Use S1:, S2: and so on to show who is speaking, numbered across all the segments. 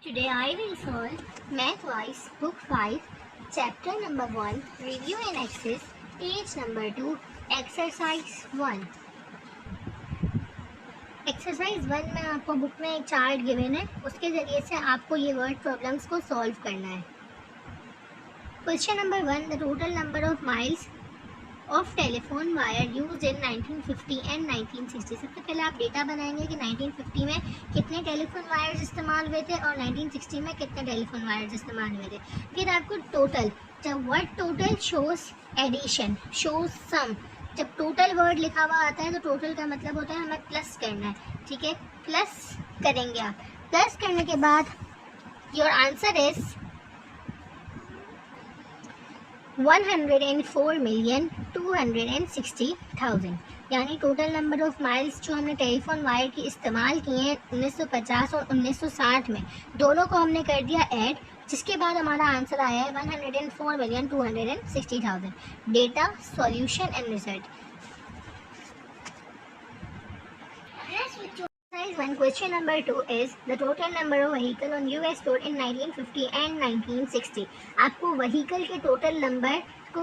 S1: Today I will solve Mathwise Book 5, Chapter number 1, Review and Access, Page number 2, Exercise 1. Exercise 1 में आपको book में एक chart given है, उसके ज़रिए से आपको ये वर्ड प्रॉब्लम्स को सॉल्व करना है. Question number 1, the total number of miles of telephone wire used in 1950 and 1960. सबसे पहले आप डेटा बनाएंगे कि 1950 में कितने टेलीफोन वायर्स इस्तेमाल हुए थे और 1960 में कितने टेलीफोन वायर्स इस्तेमाल हुए थे. फिर आपको टोटल, जब word total shows addition, shows sum, जब टोटल वर्ड लिखा हुआ आता है तो टोटल का मतलब होता है हमें प्लस करना है. ठीक है, प्लस करेंगे आप. प्लस करने के बाद योर आंसर इज 104,260,000. यानी टोटल नंबर ऑफ माइल्स जो हमने टेलीफोन वायर की इस्तेमाल किए हैं 1950 और 1960 में, दोनों को हमने कर दिया ऐड, जिसके बाद हमारा आंसर आया है 104,260,000. Data, solution and result. One question number 2 is the total number of vehicle on US road in 1950 and 1960. आपको व्हीकल के टोटल नंबर को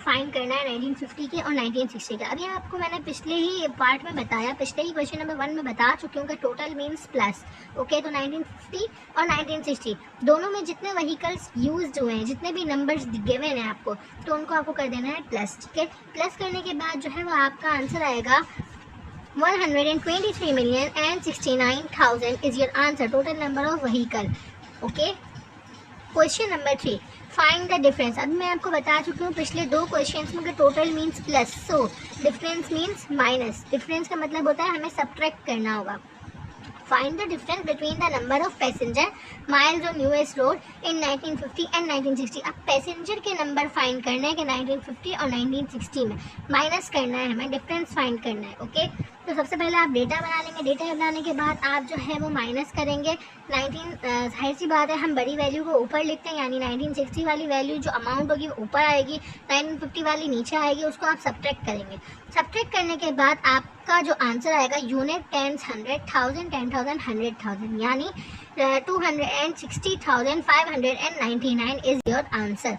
S1: फाइंड करना है 1950 के और 1960 के. अभी आपको मैंने पिछले ही पार्ट में बताया, पिछले ही क्वेश्चन नंबर 1 में बता चुकी हूँ कि टोटल मीन्स प्लस. ओके, तो 1950 और 1960 दोनों में जितने व्हीकल्स यूज हुए हैं, जितने भी नंबर्स गिवन हैं आपको, तो उनको आपको कर देना है प्लस. ठीक है, प्लस करने के बाद जो है वो आपका आंसर आएगा 123,069,000 is your answer. Total number of vehicle. Okay. Question number 3. Find the difference. अब मैं आपको बता चुकी हूँ पिछले दो क्वेश्चंस में कि total means plus, so difference means minus. Difference का मतलब होता है हमें सब्ट्रैक्ट करना होगा. Find the difference between the number of passenger miles on US road in 1950 and 1960. अब पैसेंजर के नंबर फाइंड करना है कि 1950 और 1960 में, माइनस करना है हमें, डिफरेंस फाइंड करना है. ओके, तो सबसे पहले आप डेटा बना लेंगे. डेटा बनाने के बाद आप जो है वो माइनस करेंगे. 19 जाहिर सी बात है हम बड़ी वैल्यू को ऊपर लिखते हैं, यानी 1960 वाली वैल्यू जो अमाउंट होगी वो ऊपर आएगी, 1950 वाली नीचे आएगी, उसको आप सब्ट्रैक्ट करेंगे. सब्ट्रैक्ट करने के बाद आपका जो आंसर आएगा यूनिट, टेंस 100,000, 10,000, 100,000, यानी 260,599 is your answer.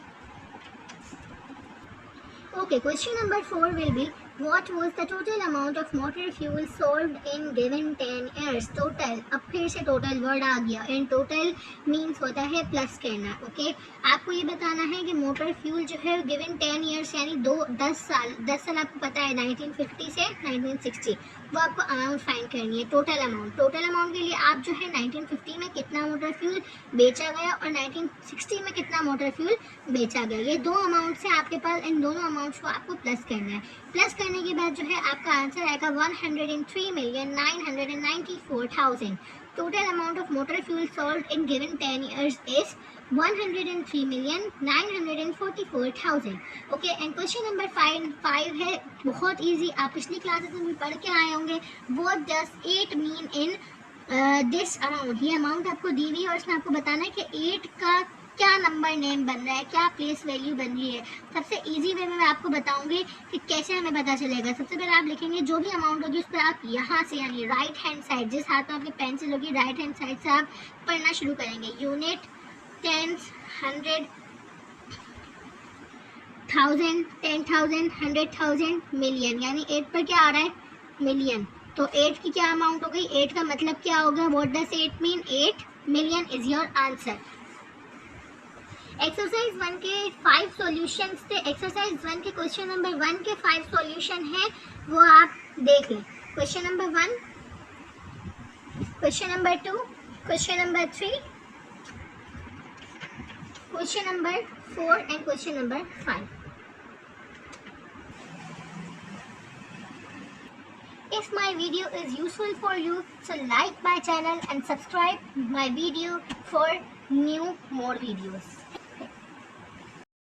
S1: Okay, question number 4 will be what was the total amount of motor fuel sold in given 10 years. Total, अब फिर से total word आ गया. in total means होता है प्लस करना. ओके, आपको ये बताना है कि मोटर फ्यूल जो है given 10 years यानी 10 साल आपको पता है 1950 से 1960, वो आपको अमाउंट फाइंड करनी है. टोटल अमाउंट के लिए आप जो है 1950 में कितना मोटर फ्यूल बेचा गया और 1960 में कितना मोटर फ्यूल बेचा गया, ये दो अमाउंट से आपके पास इन दोनों अमाउंट्स को आपको प्लस करना है. प्लस करने के बाद जो है आपका आंसर आएगा 103,994,000. Total amount of motor fuel sold in given 10 years is 103,944,000. Okay, and question number 5 है बहुत इजी, आप पिछली क्लासेस में भी पढ़ के आए होंगे. What does 8 mean in this amount. ये अमाउंट आपको दी हुई है और इसमें आपको बताना है कि 8 का क्या नंबर नेम बन रहा है, क्या प्लेस वैल्यू बन रही है. सबसे इजी वे में मैं आपको बताऊंगी कि कैसे हमें पता चलेगा. सबसे पहले आप लिखेंगे जो भी अमाउंट होगी उस पर आप यहाँ से, यानी राइट हैंड साइड, जिस हाथ में आपकी पेंसिल होगी राइट हैंड साइड से आप पढ़ना शुरू करेंगे. यूनिट, टेंस, 100, 1000, 10,000, 100,000, मिलियन, यानी 8 पर क्या आ रहा है, मिलियन. तो 8 की क्या अमाउंट हो गई, 8 का मतलब क्या होगा, what does 8 mean, 8 million is your answer. Exercise 1 के 5 सॉल्यूशंस थे. एक्सरसाइज 1 के क्वेश्चन नंबर 1 के 5 सॉल्यूशन हैं, वो आप देख लें. Question number 1, question number 2, question number 3, question number 4 and question number 5. If my video is useful for you, so like my channel and subscribe my video for more videos.